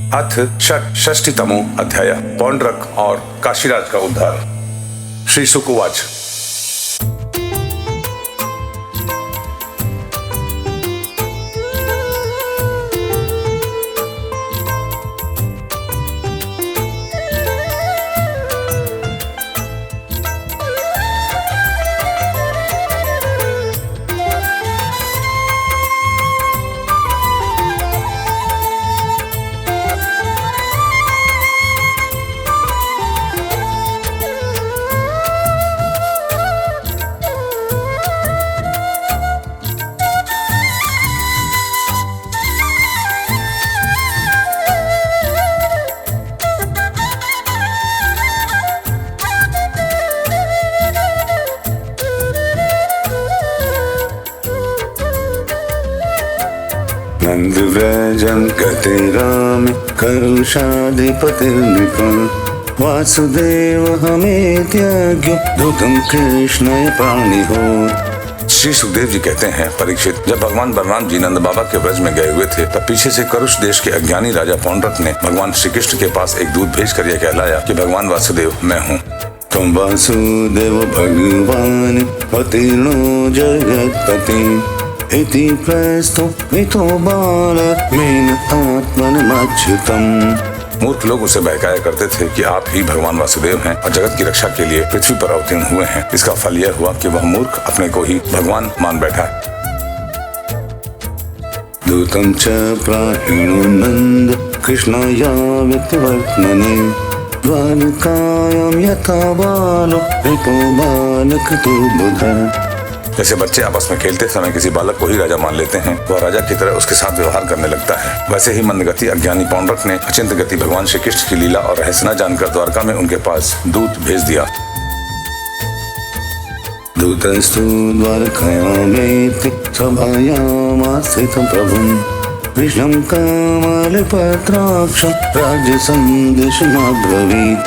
अथ षष्ठीतमो अध्याय पौंड्रक और काशीराज का उद्धार। श्री शुक उवाच। नंद व्रजं गते रामे करुषाधिपतिर्नृपं वासुदेव हमेत्यज्ञ दूतं कृष्णाय प्राणिहो। श्री सुखदेव जी कहते हैं, परीक्षित, जब भगवान बलराम जी नंद बाबा के व्रज में गए हुए थे तब पीछे से करुष देश के अज्ञानी राजा पौंड्रक ने भगवान श्री कृष्ण के पास एक दूत भेजकर यह कहलाया कि भगवान वासुदेव मैं हूँ। त्वं वासुदेव भगवान अतीर्णो जगत्पति इति प्रस्थो मितो बालमेन आत्मनमच्युतम्। मूर्ख लोग उसे बहकाया करते थे कि आप ही भगवान वासुदेव हैं और जगत की रक्षा के लिए पृथ्वी पर अवतीर्ण हुए हैं। इसका फल यह हुआ कि वह मूर्ख अपने को ही भगवान मान बैठा। दूतं च प्राहिणो नंद कृष्णाय वित्तवर्त्मने द्वारकायां यथा बालो रिपो बालकृतो बुधा। जैसे बच्चे आपस में खेलते समय किसी बालक को ही राजा मान लेते हैं, वह राजा की तरह उसके साथ व्यवहार करने लगता है। वैसे ही मंदगति अज्ञानी पौंड्रक ने अचिंत गति भगवान श्री कृष्ण की लीला और रहस्य न जानकर द्वारका में उनके पास दूत भेज दिया। दूतस्तु द्वारकायामेति सभायामास्थितं प्रभुं कृष्णं कमलपत्राक्षं राज्यसन्देशमब्रवीत्।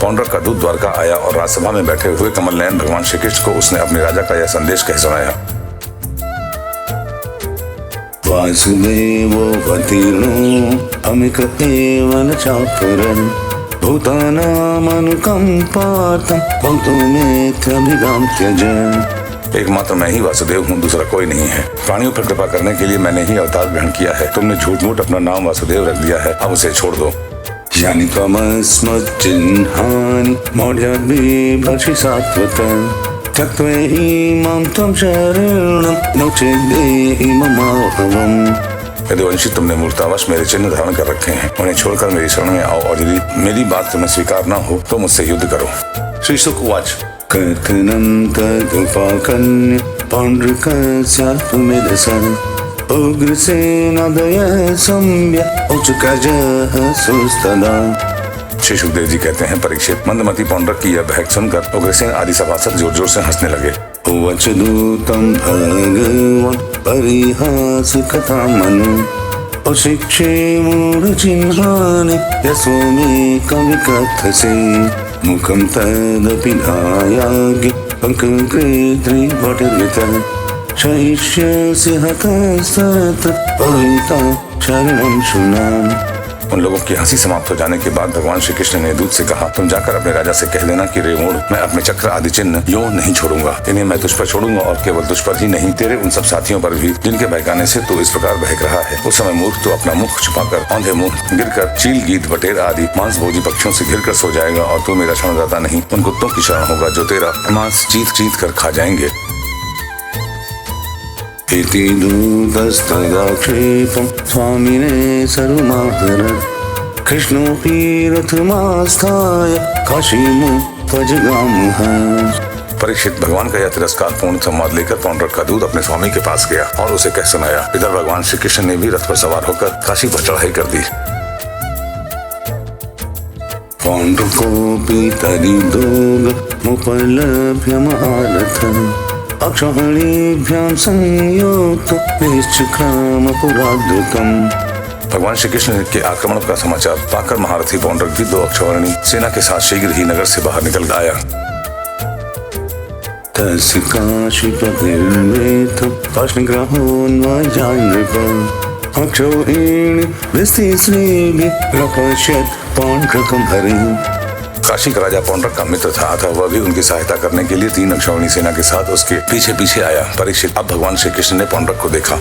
पौंड्रक का दूत द्वारका आया और राजसभा में बैठे हुए कमल नयन भगवान श्री कृष्ण को उसने अपने राजा का यह संदेश कह सुनाया। वासुदेवो अतीर्णो अमिक एव न चापरन् भूतानामनुकम्पार्थं भवतो मेत्यभिधां त्यज। एकमात्र मैं ही वासुदेव हूँ, दूसरा कोई नहीं है। प्राणियों पर कृपा करने के लिए मैंने ही अवतार ग्रहण किया है। तुमने झूठ मूठ अपना नाम वासुदेव रख दिया है, अब उसे छोड़ दो। यानि त्वमस्मच्चिह्नानि मौढ्याद्विभर्षि सात्वतं त्यक्त्वैमां त्वं शरणं नो चेद्देहि ममाभवम्। यदुवंशी, तुमने मूर्तावश मेरे चिन्ह धारण कर रखे हैं, उन्हें छोड़कर मेरी शरण में आओ और यदि मेरी बात तुम्हें स्वीकार न हो तो मुझसे युद्ध करो। श्री शुक उवाच। कथनं तदुपाकर्ण्य पौंड्रकस्यात्ममेधसः उग्रसेनादय सम्य उचकजः सुस्तदा। श्री सुखदेव जी कहते हैं, परीक्षित, मंदमती पौंड्रक की यह बहक सुनकर उग्रसेन आदि सभासद जोर जोर से हंसने लगे। उवाच दूतं भगवान् परिहासकथां मनु अशिक्षे मूढचिह्नानि यस्त्वमेकं विकथसे मुखं तदपि नायाज्ञ पङ्ककृत्रिभटिर्वितः शयिष्यसि हतस्तत्र पविता शरणं शृणामि। उन लोगों की हंसी समाप्त हो जाने के बाद भगवान श्री कृष्ण ने दूत से कहा, तुम जाकर अपने राजा से कह देना कि रे मूढ़, मैं अपने चक्र आदि चिन्ह यूं नहीं छोड़ूंगा। इन्हें मैं तुझ पर छोड़ूंगा और केवल तुझ पर ही नहीं, तेरे उन सब साथियों पर भी जिनके बहकाने से तू इस प्रकार बहक रहा है। उस समय मूर्ख तो अपना मुख छुपाकर औंधे मुंह गिरकर चील गीद बटेर आदि मांस भोजी पक्षियों से घिरकर सो जाएगा और तू मेरा शरणदाता नहीं, उन कुत्तों की शरण होगा जो तेरा मांस चीत चीत कर खा जाएंगे। इति दूतस्तदाक्षेपं स्वामिने सर्वमाहरन् कृष्णोऽपि रथमास्थाय काशीमुपजगामः। परीक्षित, भगवान का यह तिरस्कार पूर्ण संवाद लेकर पौंड्रक का दूत अपने स्वामी के पास गया और उसे कह सुनाया। इधर भगवान श्री कृष्ण ने भी रथ पर सवार होकर काशी पर चढ़ाई कर दी। पौंड्रकोऽपि तदिदोगमुपलभ्य महारथम् अक्षौहिणीभ्यां संयुक्तो निश्चक्रामपुराद्रुतम्। भगवान श्री कृष्ण के आक्रमण का समाचार पाकर महारथी पौंड्रक भी दो अक्षौहिणी सेना के साथ शीघ्र ही नगर से बाहर निकल आया। तस्य काशीपतिर्वेथ प्रश्नग्रहोन्वजान्नृप अक्षौहिणी विस्तीर्णी प्रपश्यत् पौंड्रकं हरिम्। काशी का राजा पौंड्रक का मित्र था, अतः वह भी उनकी सहायता करने के लिए 3 अक्षौहिणी सेना के साथ उसके पीछे पीछे आया। परीक्षित, अब भगवान श्री कृष्ण ने पौंड्रक को देखा।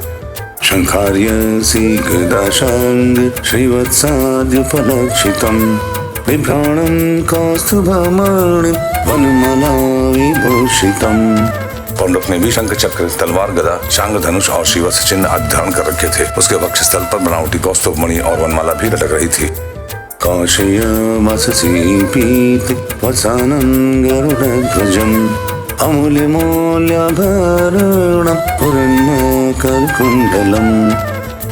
शंखार्यसी गदाशांग श्रीवत्साद्युपलक्षितम् बिभ्राणं कौस्तुभमणिं वनमाला विभूषितम्। पौंड्रक ने भी शंख चक्र, तलवार, गदा, शांग धनुष और श्रीवत्स चिन्ह आदि धारण कर रखे थे। उसके वक्षस्थल पर बनावटी कौस्तुभ मणि और वनमाला भी लटक रही थी। कौशय वससी पीत वसानं गरुडध्वजम् अमूल्यमूल्याभरणं पुरन्मकरकुण्डलम्।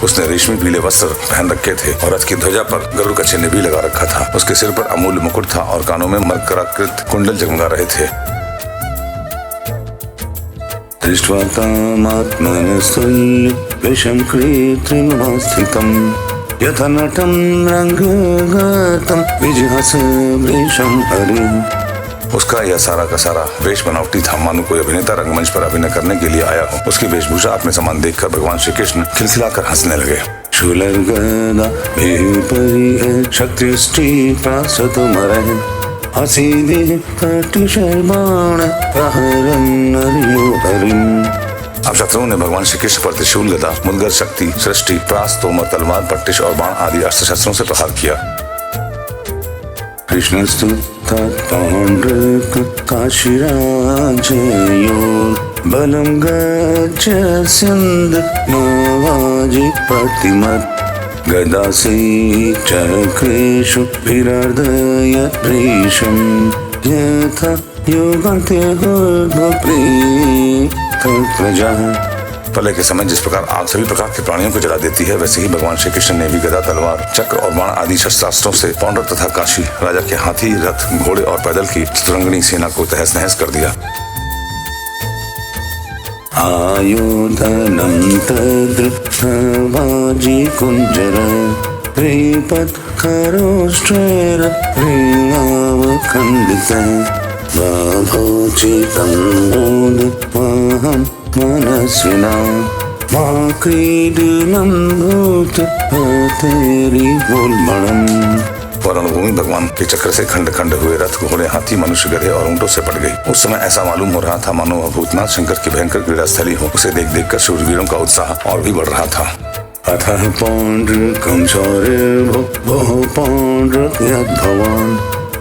उसने रेशमी पीले वस्त्र पहन रखे थे और रथ की ध्वजा पर गरुड़ का चिन्ह भी लगा रखा था। उसके सिर पर अमूल्य मुकुट था और कानों में मरकराकृत कुंडल जगमगा रहे थे। दृष्ट्वा तामात्मनस्तुल्य विषं कृत्रिमस्थितम् यथा नटं रंगगतं विजहास वृषं हरिम्। उसका यह सारा का सारा वेश बनावटी था, मानो कोई अभिनेता रंगमंच पर अभिनय करने के लिए आया हो। उसकी वेशभूषा अपने समान देखकर भगवान श्री कृष्ण खिलखिलाकर हंसने लगे। शूलर्गदा विपरि शक्तिष्टि प्रासतुमरः असीदे पटिशर्माण प्रहरन् नर्यो हरिम्। अब शत्रुओं ने भगवान श्री कृष्ण पर त्रिशूल, गदा, मुद्गर, शक्ति, सृष्टि, प्रास, तोमर, तलवार, पट्टिश और बाण आदि अस्त्र शस्त्रों से प्रहार किया। कृष्णस्तु तत्पौंड्रक काशीराजयोर् बलं गच्छस्यन्द् नवाजि प्रतिमत् गदासि चक्रेषु विरार्दयत् वृषं यथा युगान्ते प्रजा। प्रलय के समय जिस प्रकार आग सभी प्रकार के प्राणियों को जला देती है, वैसे ही भगवान श्री कृष्ण ने भी गदा, तलवार, चक्र और बाण आदि शस्त्रास्त्रों से पौंड्रक तथा काशी राजा के हाथी, रथ, घोड़े और पैदल की चतुरंगनी सेना को तहस नहस कर दिया। आयुधनं तद्रवाजी कुंजर त्रिपत् खरोष्ट्रेर प्रियावखण्डितः बाभोचितं मोदमहं मनस्विना मा क्रीडनं भूत तेरिवोल्बणम्। रणभूमि भगवान के चक्र से खंड खंड हुए रथ, घोड़े, हाथी, मनुष्य, गधे और ऊंटों से पट गई। उस समय ऐसा मालूम हो रहा था मानो वह भूतनाथ शंकर की भयंकर क्रीड़ा स्थली हो। उसे देख देख कर शूरवीरों का उत्साह और भी बढ़ रहा था। अतः पौंड्रकं शौर्यभो पौंड्रक यद्भवान्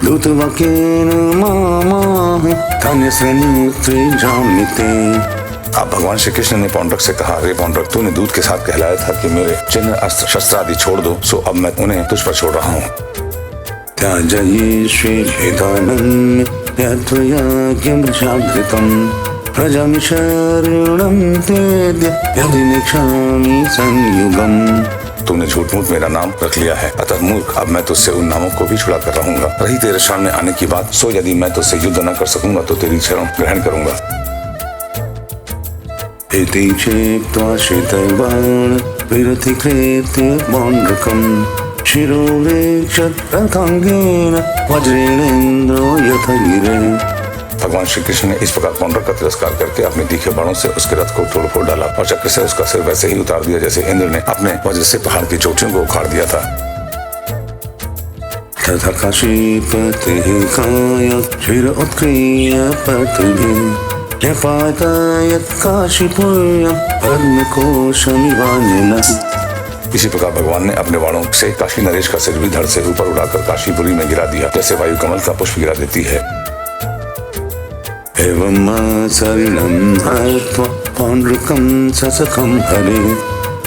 दूतवाक्येन मामाह धन्यश्रेणीत्रिजामिते। अब भगवान श्री कृष्ण ने पौंड्रक से कहा, रे पौंड्रक, तूने दूत के साथ कहलाया था कि मेरे चिन्ह, अस्त्र, शस्त्र आदि छोड़ दो, सो अब मैं उन्हें तुझ पर छोड़ रहा हूँ। त्याजयिष्वेदानं यत्त्वयाज्ञं जागृतं प्रजामि शरणं तेद्य यदि नेक्षामि संयुगम्। तूने झूठ मूठ मेरा नाम रख लिया है, अतः मूर्ख, अब मैं तुझसे उन नामों को भी छुड़ा कर रहूंगा। रही तेरे शरण में आने की बात, सो यदि मैं तुझसे युद्ध न कर सकूंगा तो तेरी शरण ग्रहण करूंगा। इति चेप्त्वा श्वेतबाण विरतिकृत्य पौंड्रकम् शिरोवेक्षत् रथाङ्गेन वज्रेणेन्द्रो यथा गिरे। भगवान श्री कृष्ण ने इस प्रकार पौंड्रक का तिरस्कार करके अपने तीखे बाणों से उसके रथ को तोड़ फोड़ डाला और चक्र से उसका सिर वैसे ही उतार दिया जैसे इंद्र ने अपने वज्र से पहाड़ की चोटियों को उखाड़ दिया था। तथा काशीपतिः कायं शिरोत्क्रीय पतिभिः न्यपातयत् काशीपुर्यं पद्मकोशमिवानिलम्। इसी प्रकार भगवान ने अपने बाणों से काशी नरेश का सिर भी धड़ से ऊपर उड़ाकर काशीपुरी में गिरा दिया, जैसे वायु कमल का पुष्प गिरा देती है। एवं शरणं हत्वा पौंड्रकं ससखं हरे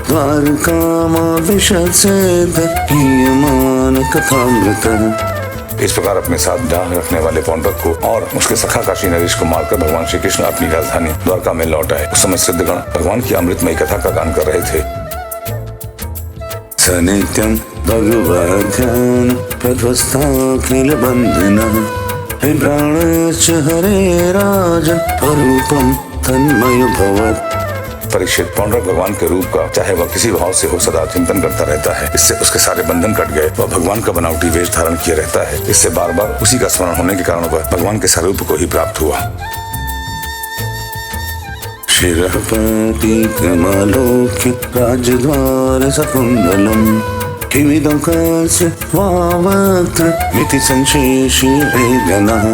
द्वारकामाविशत्सेद हीयमान कथामृतः। इस प्रकार अपने साथ डाह रखने वाले पौंड्रक को और उसके सखा काशी नरेश को मारकर भगवान श्री कृष्ण अपनी राजधानी द्वारका में लौट आए। उस समय सिद्धगण भगवान की अमृतमयी कथा का गान कर रहे थे। स नित्यं भगवद्ध्यान प्रध्वस्ताखिल बन्धनः प्राणश्च हरे राजन् स्वरूपं तन्मयो भवत्। परीक्षित, पौंड्रक भगवान के रूप का चाहे वह किसी भाव से हो सदा चिंतन करता रहता है। इससे उसके सारे बंधन कट गए। वह भगवान का बनावटी वेश धारण किए रहता है। इससे बार बार उसी का स्मरण होने के कारण वह भगवान के स्वरूप को ही प्राप्त हुआ। शिरःपतितमालोक्य राजद्वार सकुण्डलम् किमिदं कस्य वावक्त्रमिति संशेषे जनः।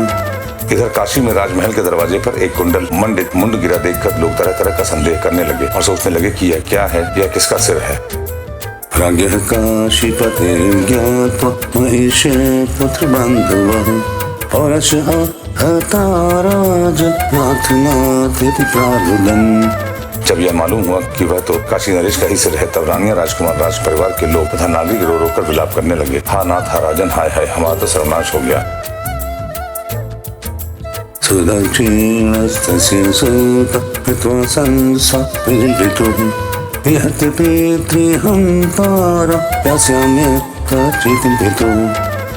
इधर काशी में राजमहल के दरवाजे पर एक कुंडल मंडित मुंड गिरा देखकर लोग तरह तरह का संदेह करने लगे और सोचने लगे कि यह क्या है, यह किसका सिर है। राज्ञः काशीपतिर्ज्ञात्वा महिषे पुत्रबान्धवः पौरशः हता राजनाथनाथेति प्रारुदन्। जब यह मालूम हुआ कि वह तो काशी नरेश का ही सिर है, तब रानियां, राजकुमार, राज परिवार के लोग तथा नागरिक रो रो कर विलाप करने लगे। हा नाथ, हा राजन, हाय हाय, हमारा तो सर्वनाश हो गया। सुदक्षिणस्तस्य सूतः कृत्वा संसारविलितुः यत् पितृहन्तारं यास्याम्यथाचितिं पितुः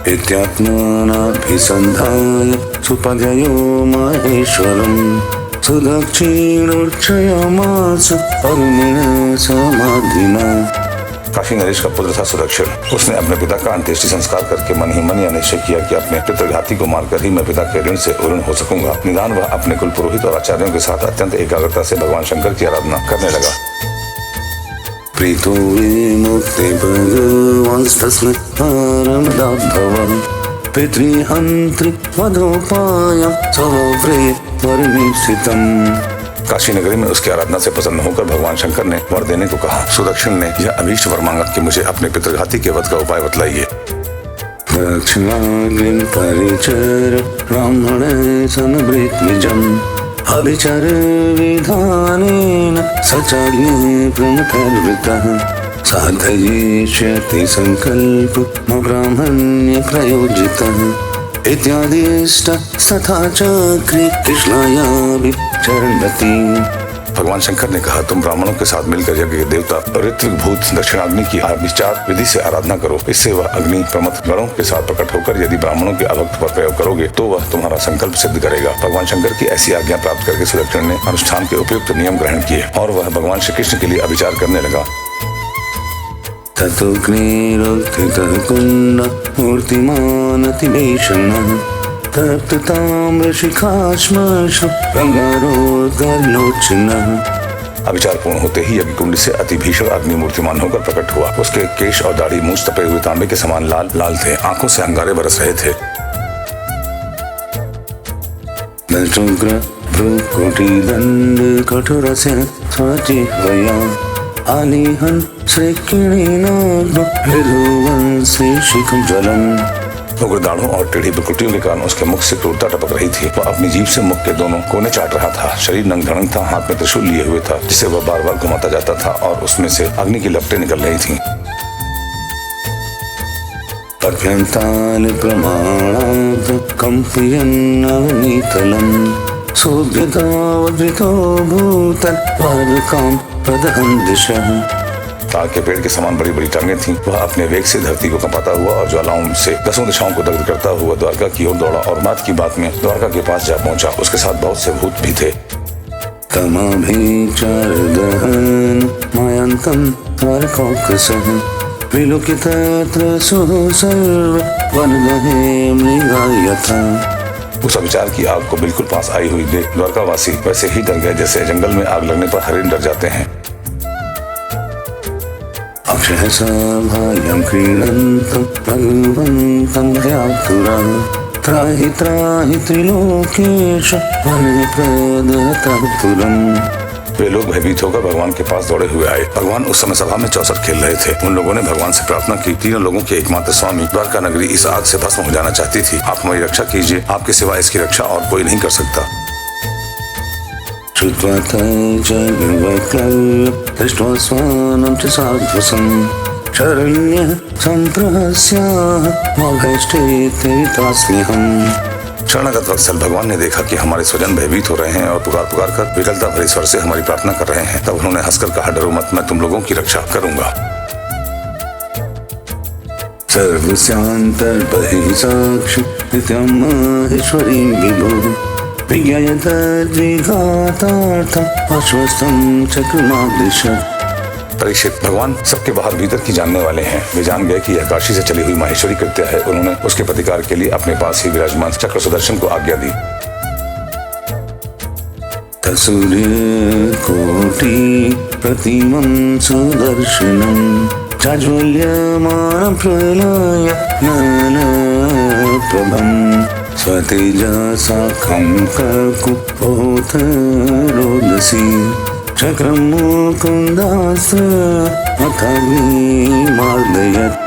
इत्यात्मनाभिसन्धाय सुपदयो माहेश्वरम् सुदक्षिणोर्चयमास अरुणेन समाधिना। काशी नरेश का पुत्र था सुदक्षिण। उसने अपने पिता का अंत्येष्टि संस्कार करके मन ही मन यह निश्चय किया कि अपने पितृघाती को मारकर ही मैं पिता के ऋण से ऋण हो सकूंगा। निदान वह अपने कुल पुरोहित और आचार्यों के साथ अत्यंत एकाग्रता से भगवान शंकर की आराधना करने लगा। प्रीतो विमुक्ते भगवांस्तस्मै परमदाभवः पितृहन्त्री वधोपायं स्वव्रे परमेशितम्। काशी नगरी में उसकी आराधना से प्रसन्न होकर भगवान शंकर ने वर देने को कहा। सुदक्षिण ने यह अभीष्ट वर मांगा कि मुझे अपने पितृघाती के वध का उपाय बतलाइए। दक्षिणाग्निं परिचर ब्राह्मणे सनभृत्निजम् अभिचर विधानेन सचाग्ने प्रणतर्वृतः साधयिष्यति संकल्प ब्राह्मण्य प्रयोजितः इत्यादिष्ट तथा चक्री कृष्णाया विचरन्ति। भगवान शंकर ने कहा, तुम ब्राह्मणों के साथ मिलकर यज्ञ के देवता ऋत्विक भूत दक्षिणाग्नि की विचार विधि से आराधना करो। इससे वह अग्नि प्रमथ गणों के साथ प्रकट होकर यदि ब्राह्मणों के अभक्त पर प्रयोग करोगे तो वह तुम्हारा संकल्प सिद्ध करेगा। भगवान शंकर की ऐसी आज्ञा प्राप्त करके सुदक्षिण ने अनुष्ठान के उपयुक्त नियम ग्रहण किए और वह भगवान श्री कृष्ण के लिए अभिचार करने लगा। ततोऽग्निरुत्थितः कुण्ड मूर्तिमानतिभीषणः तप्तताम्रशिखाश्मश्रु रंगारोदलोचनः। अभिचार पूर्ण होते ही यज्ञ कुंड से अति भीषण अग्नि मूर्तिमान होकर प्रकट हुआ। उसके केश और दाढ़ी मूंछ तपे हुए तांबे के समान लाल लाल थे। आंखों से अंगारे बरस रहे थे। दशुग्र भ्रुकुटिदण्ड कठोरस्य स्वजिह्वया आलिहन् श्रीकिणीनाग्नो हृदुवंशे शिखं ज्वलम्। उग्र दाढ़ों और टेढ़ी भ्रुकुटियों के कारण उसके मुख से क्रूरता टपक रही थी। वह अपनी जीभ से मुख के दोनों कोने चाट रहा था। शरीर नंग धड़ंग था, हाथ में त्रिशूल लिए हुए था जिसे वह बार बार घुमाता जाता था और उसमें से अग्नि की लपटें निकल रही थीं। अभ्यन्ताल प्रमाणात् कम्पयन्नवनीतलम् सोऽभ्यतावद्वितो भूतन् पादकां प्रदहन् दिशः। ताड़ के पेड़ के समान बड़ी बड़ी टांगें थीं। वह अपने वेग से धरती को कंपाता हुआ और ज्वालाओं से 10 दिशाओं को दग्ध करता हुआ द्वारका की ओर दौड़ा और बात की बात में द्वारका के पास जा पहुंचा। उसके साथ बहुत से भूत भी थे। तमाभिचारदहन् मायन्तं द्वारकोऽकसः विलोकितत्र सुसर्ववनदहे मृगायथा। उस अभिचार की आग को बिल्कुल पास आई हुई देख द्वारकावासी वैसे ही डर गए जैसे जंगल में आग लगने पर हरिण डर जाते हैं। अक्षयसभायां क्रीडन्तं भगवन्तं भयातुरः त्राहि त्राहि त्रिलोकेश वनप्रदहतुरम्। वे लोग भयभीत होकर भगवान के पास दौड़े हुए आए। भगवान उस समय सभा में चौसर खेल रहे थे। उन लोगों ने भगवान से प्रार्थना की, तीनों लोगों के एकमात्र स्वामी द्वारका नगरी इस आग से भस्म हो जाना चाहती थी। आप हमारी रक्षा कीजिए, आपके सिवा इसकी रक्षा और कोई नहीं कर सकता। श्रुत्वा तज्जगवक्लव्य दृष्ट्वा स्वानं च साध्वसम् शरण्यः सम्प्रहस्याः माघष्टेत्तस्म्यहम्। शरणागत वत्सल भगवान ने देखा कि हमारे स्वजन भयभीत हो रहे हैं और पुकार पुकार कर विकलता भरे स्वर से हमारी प्रार्थना कर रहे हैं। तब उन्होंने हंसकर कहा, डरो मत, मैं तुम लोगों की रक्षा करूंगा। सर्वस्यान्तर्बहिः साक्षि नित्यं माहेश्वरीं विभुः विज्ञाय तद्विघातार्थम् आश्वस्तं चक्रमादिशत्। परीक्षित, भगवान सबके बाहर भीतर की जानने वाले हैं। वे जान गए कि यह काशी से चली हुई माहेश्वरी कृत्य है। उन्होंने उसके प्रतिकार के लिए अपने पास ही विराजमान चक्र सुदर्शन को आज्ञा दी। सूर्यकोटि प्रतिमं सुदर्शनं जाज्वल्यमानं प्रलय नयनप्रभं स्वतेजसा ककुपोतरोदसी चक्रं मुकुन्दास्त्र अथग्निमार्दयत्।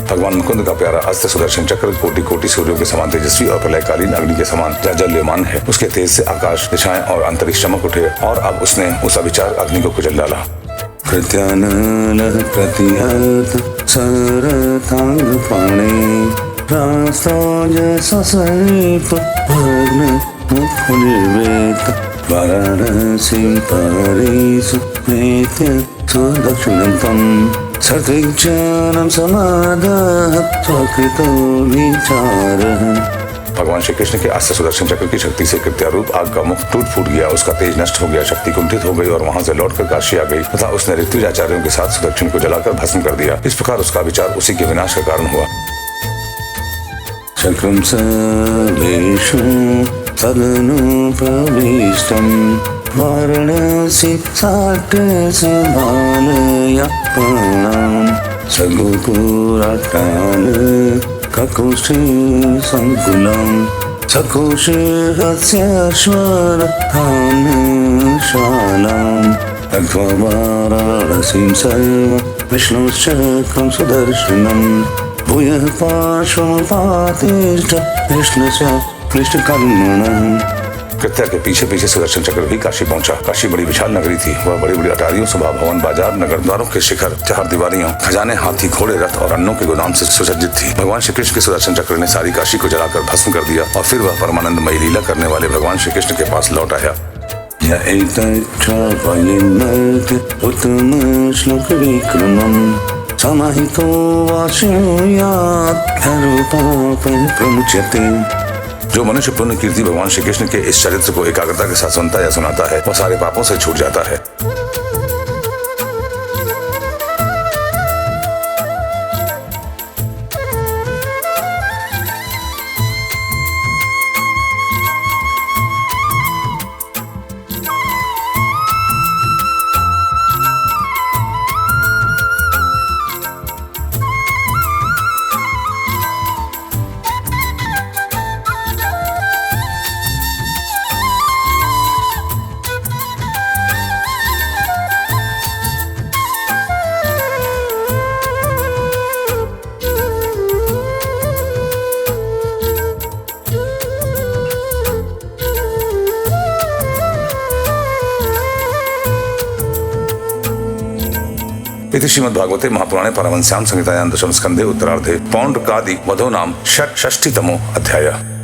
भगवान मुकुंद का प्यारा अस्त्र सुदर्शन चक्र कोटि कोटि सूर्यों के समान तेजस्वी और प्रलयकालीन अग्नि के समान जाज्वल्यमान है। उसके तेज से आकाश, दिशाएं और अंतरिक्ष चमक उठे और अब उसने उस अविचार अग्नि को कुचल डाला। कृत्यानलः प्रतिहत सरथाङ्गपाणे रास्ताज ससरिप भग्न मुखनिर्वेत वाराणसीं परिसु प्रेत्य सुदक्षिणं तम् सतिज्ञानं समादाय स्वकृतो विचारः। भगवान श्री कृष्ण के अस्त्र सुदर्शन चक्र की शक्ति से कृत्यारूप आग का मुख टूट फूट गया, उसका तेज नष्ट हो गया, शक्ति कुंठित हो गई और वहां से लौटकर काशी आ गई तथा उसने ऋत्विजाचार्यों के साथ सुदक्षिण को जलाकर भस्म कर दिया। इस प्रकार उसका विचार उसी के विनाश का कारण हुआ। चक्रं सर्वेषु तदनुप्रविष्टं वाराणसी साट्यसभालयापणां सगोपुराट्टान ककुषे संकुलं सकुशेहस्याश्वरथानशालां तत्त्वा वाराणसीं सर्व विष्णुश्चक्रं सुदर्शनं भूयः पार्श्वमुपातिष्ठ कृष्णस्य क्लिष्टकर्मणः। कृत्या के पीछे पीछे सुदर्शन चक्र भी काशी पहुंचा। काशी बड़ी विशाल नगरी थी। वह बड़ी बड़ी अटारियों, सभा भवन, बाजार, नगर द्वारों के शिखर, चार दीवारियों, खजाने, हाथी, घोड़े, रथ और अन्नों के गोदाम से सुसज्जित थी। भगवान श्री कृष्ण के सुदर्शन चक्र ने सारी काशी को जलाकर भस्म कर दिया और फिर वह परमानंदमयी लीला करने वाले भगवान श्री कृष्ण के पास लौट आया। उत्तम श्लोक विक्रमं समाहितो वाचयात् प्रमुच्यते। जो मनुष्य पुण्य कीर्ति भगवान श्री कृष्ण के इस चरित्र को एकाग्रता के साथ सुनता या सुनाता है, वह सारे पापों से छूट जाता है। इति श्रीमद्भागवते महापुराणे परमहंस्यां संहितायां दशम स्कन्धे उत्तरार्धे पौंड्रकादि वधो नाम षट्षष्टितमो अध्यायः।